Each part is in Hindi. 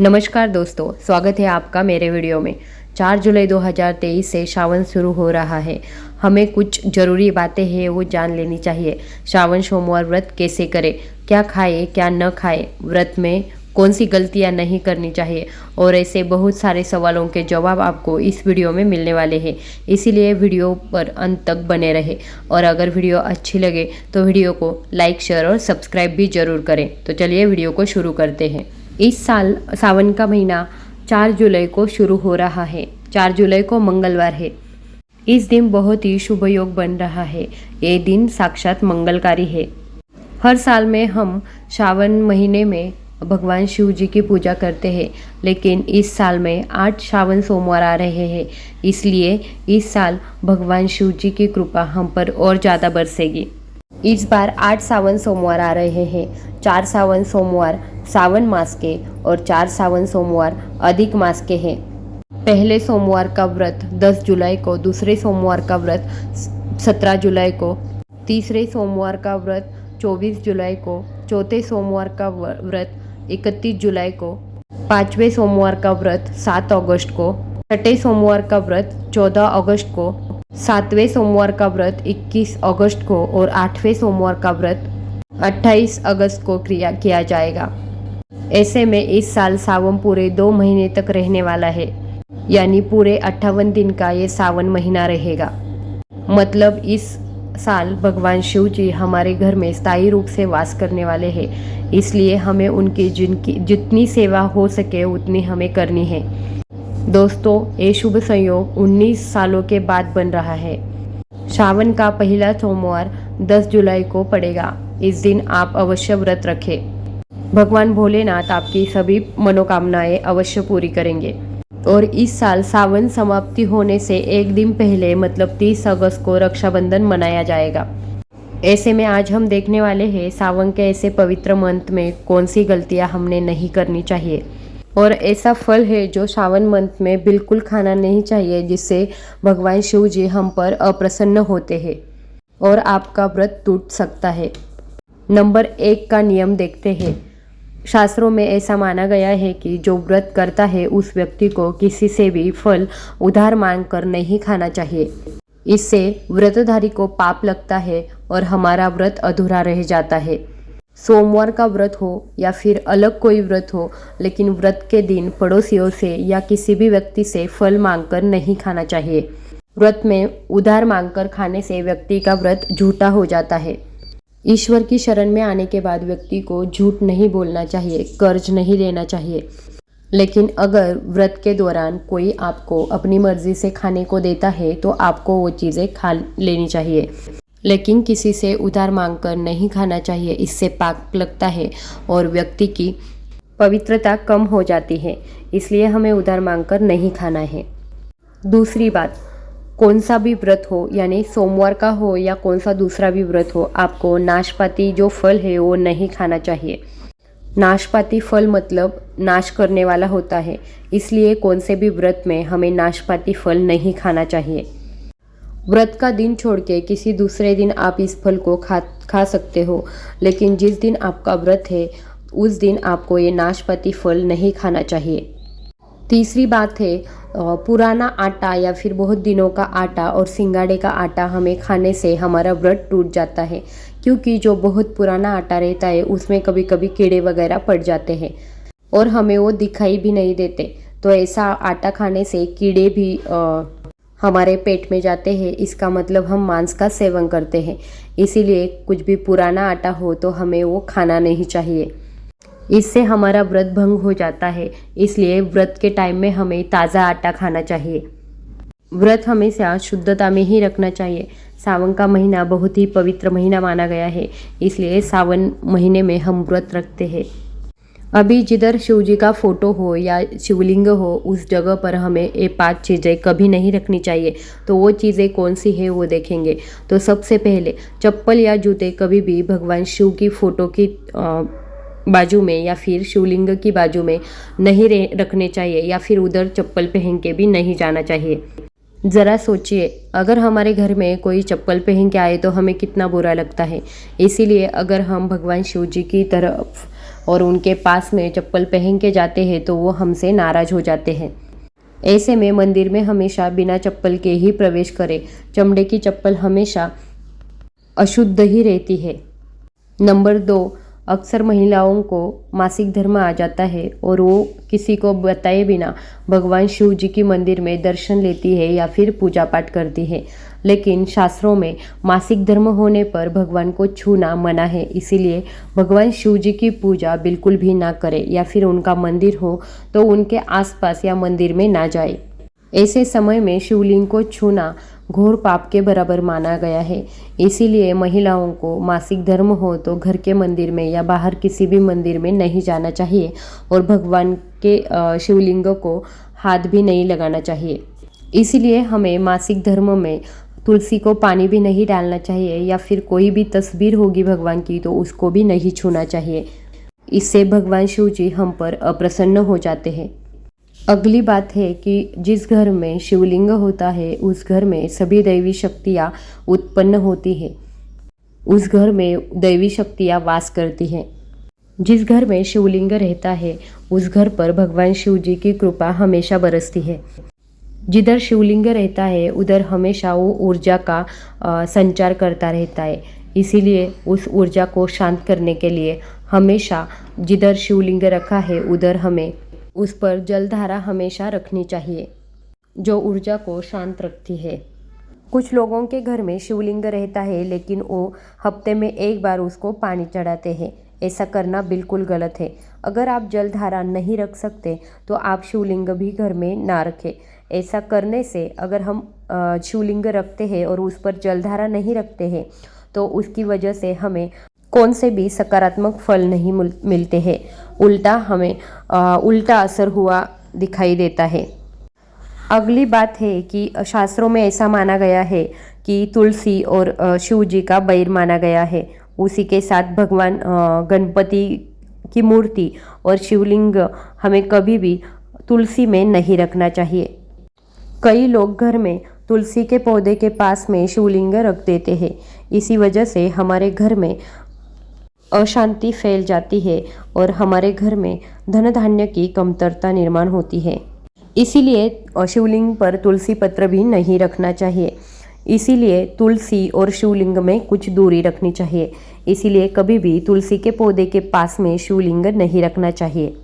नमस्कार दोस्तों, स्वागत है आपका मेरे वीडियो में। 4 जुलाई 2023 से श्रावण शुरू हो रहा है। हमें कुछ ज़रूरी बातें हैं वो जान लेनी चाहिए। श्रावण सोमवार व्रत कैसे करें, क्या खाए क्या न खाए, व्रत में कौन सी गलतियां नहीं करनी चाहिए और ऐसे बहुत सारे सवालों के जवाब आपको इस वीडियो में मिलने वाले हैं। इसीलिए वीडियो पर अंत तक बने रहे और अगर वीडियो अच्छी लगे तो वीडियो को लाइक, शेयर और सब्सक्राइब भी ज़रूर करें। तो चलिए वीडियो को शुरू करते हैं। इस साल सावन का महीना 4 जुलाई को शुरू हो रहा है। 4 जुलाई को मंगलवार है। इस दिन बहुत ही शुभ योग बन रहा है। ये दिन साक्षात मंगलकारी है। हर साल में हम श्रावण महीने में भगवान शिव जी की पूजा करते हैं, लेकिन इस साल में 8 श्रावण सोमवार आ रहे हैं। इसलिए इस साल भगवान शिव जी की कृपा हम पर और ज़्यादा बरसेगी। इस बार 8 सावन सोमवार आ रहे हैं। 4 सावन सोमवार सावन मास के और 4 सावन सोमवार अधिक मास के हैं। पहले सोमवार का व्रत 10 जुलाई को, दूसरे सोमवार का व्रत 17 जुलाई को, तीसरे सोमवार का व्रत 24 जुलाई को, चौथे सोमवार का व्रत 31 जुलाई को, पांचवें सोमवार का व्रत 7 अगस्त को, छठे सोमवार का व्रत 14 अगस्त को, सातवें सोमवार का व्रत 21 अगस्त को और 8वें सोमवार का व्रत 28 अगस्त को किया जाएगा। ऐसे में इस साल सावन पूरे 2 महीने तक रहने वाला है, यानी पूरे 58 दिन का ये सावन महीना रहेगा। मतलब इस साल भगवान शिव जी हमारे घर में स्थायी रूप से वास करने वाले हैं। इसलिए हमें उनकी जितनी सेवा हो सके उतनी हमें करनी है। दोस्तों, ये शुभ संयोग 19 सालों के बाद बन रहा है। श्रावण का पहला सोमवार 10 जुलाई को पड़ेगा। इस दिन आप अवश्य व्रत रखें। भगवान भोलेनाथ आपकी सभी मनोकामनाएं अवश्य पूरी करेंगे। और इस साल सावन समाप्ति होने से एक दिन पहले मतलब 30 अगस्त को रक्षाबंधन मनाया जाएगा। ऐसे में आज हम देखने वाले हैं सावन के ऐसे पवित्र मंथ में कौन सी गलतियां हमने नहीं करनी चाहिए और ऐसा फल है जो सावन मंथ में बिल्कुल खाना नहीं चाहिए, जिससे भगवान शिव जी हम पर अप्रसन्न होते हैं और आपका व्रत टूट सकता है। नंबर 1 का नियम देखते हैं। शास्त्रों में ऐसा माना गया है कि जो व्रत करता है उस व्यक्ति को किसी से भी फल उधार मांगकर नहीं खाना चाहिए। इससे व्रतधारी को पाप लगता है और हमारा व्रत अधूरा रह जाता है। सोमवार का व्रत हो या फिर अलग कोई व्रत हो, लेकिन व्रत के दिन पड़ोसियों से या किसी भी व्यक्ति से फल मांगकर नहीं खाना चाहिए। व्रत में उधार मांगकर खाने से व्यक्ति का व्रत झूठा हो जाता है। ईश्वर की शरण में आने के बाद व्यक्ति को झूठ नहीं बोलना चाहिए, कर्ज नहीं लेना चाहिए। लेकिन अगर व्रत के दौरान कोई आपको अपनी मर्जी से खाने को देता है तो आपको वो चीज़ें खा लेनी चाहिए, लेकिन किसी से उधार मांगकर नहीं खाना चाहिए। इससे पाप लगता है और व्यक्ति की पवित्रता कम हो जाती है। इसलिए हमें उधार मांगकर नहीं खाना है। दूसरी बात, कौन सा भी व्रत हो, यानी सोमवार का हो या कौन सा दूसरा भी व्रत हो, आपको नाशपाती जो फल है वो नहीं खाना चाहिए। नाशपाती फल मतलब नाश करने वाला होता है, इसलिए कौन से भी व्रत में हमें नाशपाती फल नहीं खाना चाहिए। व्रत का दिन छोड़ के किसी दूसरे दिन आप इस फल को खा सकते हो, लेकिन जिस दिन आपका व्रत है उस दिन आपको ये नाशपाती फल नहीं खाना चाहिए। तीसरी बात है, पुराना आटा या फिर बहुत दिनों का आटा और सिंगाड़े का आटा हमें खाने से हमारा व्रत टूट जाता है, क्योंकि जो बहुत पुराना आटा रहता है उसमें कभी कभी कीड़े वगैरह पड़ जाते हैं और हमें वो दिखाई भी नहीं देते। तो ऐसा आटा खाने से कीड़े भी हमारे पेट में जाते हैं। इसका मतलब हम मांस का सेवन करते हैं। इसीलिए कुछ भी पुराना आटा हो तो हमें वो खाना नहीं चाहिए। इससे हमारा व्रत भंग हो जाता है। इसलिए व्रत के टाइम में हमें ताज़ा आटा खाना चाहिए। व्रत हमेशा शुद्धता में ही रखना चाहिए। सावन का महीना बहुत ही पवित्र महीना माना गया है, इसलिए सावन महीने में हम व्रत रखते हैं। अभी जिधर शिव जी का फोटो हो या शिवलिंग हो उस जगह पर हमें ये 5 चीज़ें कभी नहीं रखनी चाहिए। तो वो चीज़ें कौन सी है वो देखेंगे। तो सबसे पहले चप्पल या जूते कभी भी भगवान शिव की फोटो की बाजू में या फिर शिवलिंग की बाजू में नहीं रखने चाहिए, या फिर उधर चप्पल पहन के भी नहीं जाना चाहिए। ज़रा सोचिए, अगर हमारे घर में कोई चप्पल पहन के आए तो हमें कितना बुरा लगता है। इसीलिए अगर हम भगवान शिव जी की तरफ और उनके पास में चप्पल पहन के जाते हैं तो वो हमसे नाराज हो जाते हैं। ऐसे में मंदिर में हमेशा बिना चप्पल के ही प्रवेश करें। चमड़े की चप्पल हमेशा अशुद्ध ही रहती है। नंबर 2, अक्सर महिलाओं को मासिक धर्म आ जाता है और वो किसी को बताए बिना भगवान शिव जी की मंदिर में दर्शन लेती है या फिर पूजा पाठ करती है। लेकिन शास्त्रों में मासिक धर्म होने पर भगवान को छूना मना है, इसीलिए भगवान शिव जी की पूजा बिल्कुल भी ना करें या फिर उनका मंदिर हो तो उनके आसपास या मंदिर में ना जाए। ऐसे समय में शिवलिंग को छूना घोर पाप के बराबर माना गया है। इसीलिए महिलाओं को मासिक धर्म हो तो घर के मंदिर में या बाहर किसी भी मंदिर में नहीं जाना चाहिए और भगवान के शिवलिंग को हाथ भी नहीं लगाना चाहिए। इसीलिए हमें मासिक धर्म में तुलसी को पानी भी नहीं डालना चाहिए या फिर कोई भी तस्वीर होगी भगवान की तो उसको भी नहीं छूना चाहिए। इससे भगवान शिव जी हम पर अप्रसन्न हो जाते हैं। अगली बात है कि जिस घर में शिवलिंग होता है उस घर में सभी दैवी शक्तियाँ उत्पन्न होती है, उस घर में दैवी शक्तियाँ वास करती हैं। जिस घर में शिवलिंग रहता है उस घर पर भगवान शिव जी की कृपा हमेशा बरसती है। जिधर शिवलिंग रहता है उधर हमेशा वो ऊर्जा का संचार करता रहता है। इसीलिए उस ऊर्जा को शांत करने के लिए हमेशा जिधर शिवलिंग रखा है उधर हमें उस पर जलधारा हमेशा रखनी चाहिए, जो ऊर्जा को शांत रखती है। कुछ लोगों के घर में शिवलिंग रहता है लेकिन वो हफ्ते में एक बार उसको पानी चढ़ाते हैं। ऐसा करना बिल्कुल गलत है। अगर आप जलधारा नहीं रख सकते तो आप शिवलिंग भी घर में ना रखें। ऐसा करने से अगर हम शिवलिंग रखते हैं और उस पर जलधारा नहीं रखते हैं तो उसकी वजह से हमें कौन से भी सकारात्मक फल नहीं मिलते हैं, उल्टा हमें उल्टा असर हुआ दिखाई देता है। अगली बात है कि शास्त्रों में ऐसा माना गया है कि तुलसी और शिव जी का बैर माना गया है। उसी के साथ भगवान गणपति की मूर्ति और शिवलिंग हमें कभी भी तुलसी में नहीं रखना चाहिए। कई लोग घर में तुलसी के पौधे के पास में शिवलिंग रख देते हैं। इसी वजह से हमारे घर में अशांति फैल जाती है और हमारे घर में धन धान्य की कमतरता निर्माण होती है। इसीलिए शिवलिंग पर तुलसी पत्र भी नहीं रखना चाहिए। इसीलिए तुलसी और शिवलिंग में कुछ दूरी रखनी चाहिए। इसीलिए कभी भी तुलसी के पौधे के पास में शिवलिंग नहीं रखना चाहिए।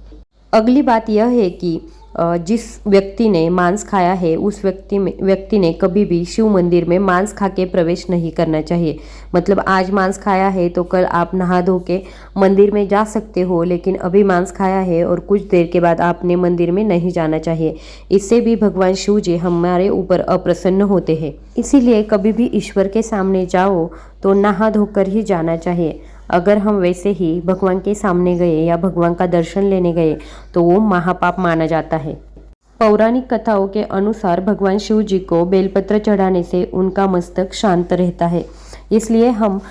अगली बात यह है कि जिस व्यक्ति ने मांस खाया है उस व्यक्ति ने कभी भी शिव मंदिर में मांस खा के प्रवेश नहीं करना चाहिए। मतलब आज मांस खाया है तो कल आप नहा धो के मंदिर में जा सकते हो, लेकिन अभी मांस खाया है और कुछ देर के बाद आपने मंदिर में नहीं जाना चाहिए। इससे भी भगवान शिव जी हमारे ऊपर अप्रसन्न होते हैं। इसीलिए कभी भी ईश्वर के सामने जाओ तो नहा धोकर ही जाना चाहिए। अगर हम वैसे ही भगवान के सामने गए या भगवान का दर्शन लेने गए तो वो महापाप माना जाता है। पौराणिक कथाओं के अनुसार भगवान शिव जी को बेलपत्र चढ़ाने से उनका मस्तक शांत रहता है। इसलिए हम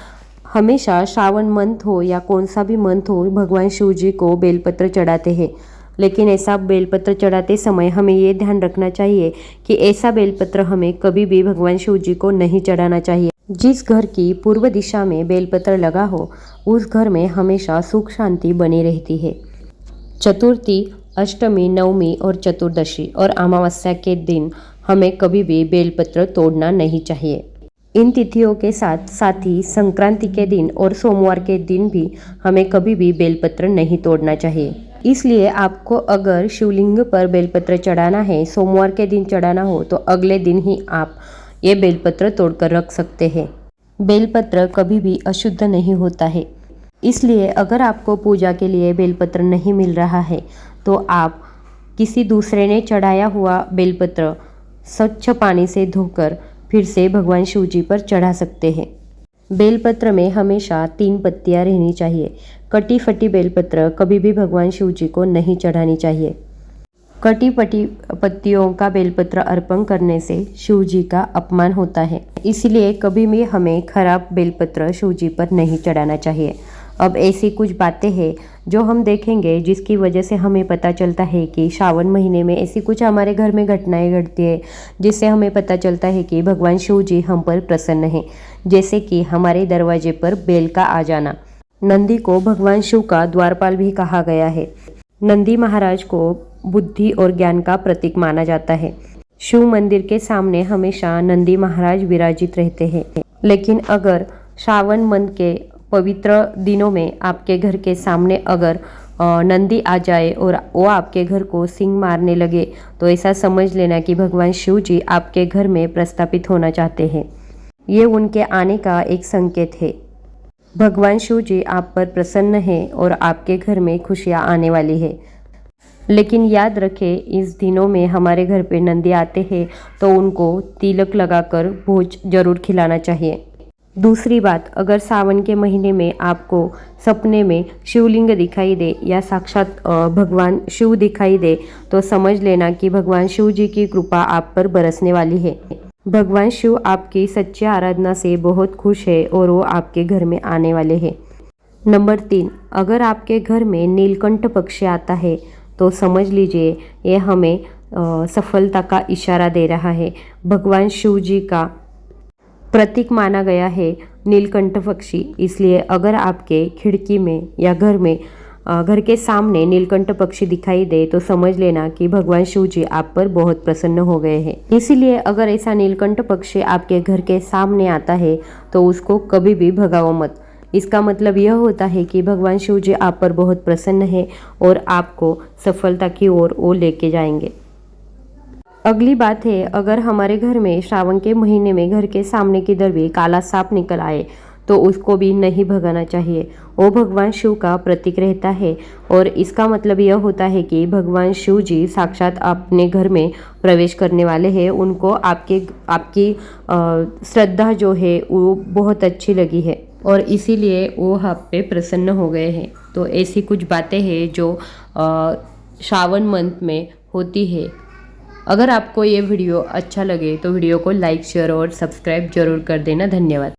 हमेशा श्रावण मंथ हो या कौन सा भी मंथ हो भगवान शिव जी को बेलपत्र चढ़ाते हैं। लेकिन ऐसा बेलपत्र चढ़ाते समय हमें ये ध्यान रखना चाहिए कि ऐसा बेलपत्र हमें कभी भी भगवान शिव जी को नहीं चढ़ाना चाहिए। जिस घर की पूर्व दिशा में बेलपत्र लगा हो उस घर में हमेशा सुख शांति बनी रहती है। चतुर्थी, अष्टमी, नवमी और चतुर्दशी और अमावस्या के दिन हमें कभी भी बेलपत्र तोड़ना नहीं चाहिए। इन तिथियों के साथ साथ ही संक्रांति के दिन और सोमवार के दिन भी हमें कभी भी बेलपत्र नहीं तोड़ना चाहिए। इसलिए आपको अगर शिवलिंग पर बेलपत्र चढ़ाना है, सोमवार के दिन चढ़ाना हो तो अगले दिन ही आप ये बेलपत्र तोड़कर रख सकते हैं। बेलपत्र कभी भी अशुद्ध नहीं होता है। इसलिए अगर आपको पूजा के लिए बेलपत्र नहीं मिल रहा है तो आप किसी दूसरे ने चढ़ाया हुआ बेलपत्र स्वच्छ पानी से धोकर फिर से भगवान शिव जी पर चढ़ा सकते हैं। बेलपत्र में हमेशा 3 पत्तियां रहनी चाहिए। कटी फटी बेलपत्र कभी भी भगवान शिव जी को नहीं चढ़ानी चाहिए। कटी फटी पत्तियों का बेलपत्र अर्पण करने से शिव जी का अपमान होता है। इसलिए कभी भी हमें खराब बेलपत्र शिव जी पर नहीं चढ़ाना चाहिए। अब ऐसी कुछ बातें हैं जो हम देखेंगे जिसकी वजह से हमें पता चलता है कि श्रावण महीने में ऐसी कुछ हमारे घर में घटनाएं घटती है जिससे हमें पता चलता है कि भगवान शिव जी हम पर प्रसन्न हैं। जैसे कि हमारे दरवाजे पर बेल का आ जाना। नंदी को भगवान शिव का द्वारपाल भी कहा गया है। नंदी महाराज को बुद्धि और ज्ञान का प्रतीक माना जाता है। शिव मंदिर के सामने हमेशा नंदी महाराज विराजित रहते हैं। लेकिन अगर श्रावण मास के पवित्र दिनों में आपके घर के सामने अगर नंदी आ जाए और वो आपके घर को सींग मारने लगे तो ऐसा समझ लेना कि भगवान शिव जी आपके घर में प्रस्थापित होना चाहते हैं। ये उनके आने का एक संकेत है। भगवान शिव जी आप पर प्रसन्न हैं और आपके घर में खुशियाँ आने वाली है। लेकिन याद रखें, इस दिनों में हमारे घर पे नंदी आते हैं तो उनको तिलक लगाकर भोज जरूर खिलाना चाहिए। दूसरी बात, अगर सावन के महीने में आपको सपने में शिवलिंग दिखाई दे या साक्षात भगवान शिव दिखाई दे तो समझ लेना कि भगवान शिव जी की कृपा आप पर बरसने वाली है। भगवान शिव आपकी सच्ची आराधना से बहुत खुश है और वो आपके घर में आने वाले हैं। नंबर 3, अगर आपके घर में नीलकंठ पक्षी आता है तो समझ लीजिए ये हमें सफलता का इशारा दे रहा है। भगवान शिव जी का प्रतीक माना गया है नीलकंठ पक्षी, इसलिए अगर आपके खिड़की में या घर के सामने नीलकंठ पक्षी दिखाई दे तो समझ लेना कि भगवान शिव जी आप पर बहुत प्रसन्न हो गए हैं। इसीलिए अगर ऐसा नीलकंठ पक्षी आपके घर के सामने आता है तो उसको कभी भी भगाओ मत। इसका मतलब यह होता है कि भगवान शिव जी आप पर बहुत प्रसन्न है और आपको सफलता की ओर वो लेके जाएंगे। अगली बात है, अगर हमारे घर में श्रावण के महीने में घर के सामने की तरफ भी काला सांप निकल आए तो उसको भी नहीं भगाना चाहिए। वो भगवान शिव का प्रतीक रहता है और इसका मतलब यह होता है कि भगवान शिव जी साक्षात अपने घर में प्रवेश करने वाले हैं। उनको आपकी श्रद्धा जो है वो बहुत अच्छी लगी है और इसीलिए वो आप पे प्रसन्न हो गए हैं। तो ऐसी कुछ बातें हैं जो श्रावण मंथ में होती है। अगर आपको ये वीडियो अच्छा लगे तो वीडियो को लाइक, शेयर और सब्सक्राइब जरूर कर देना। धन्यवाद।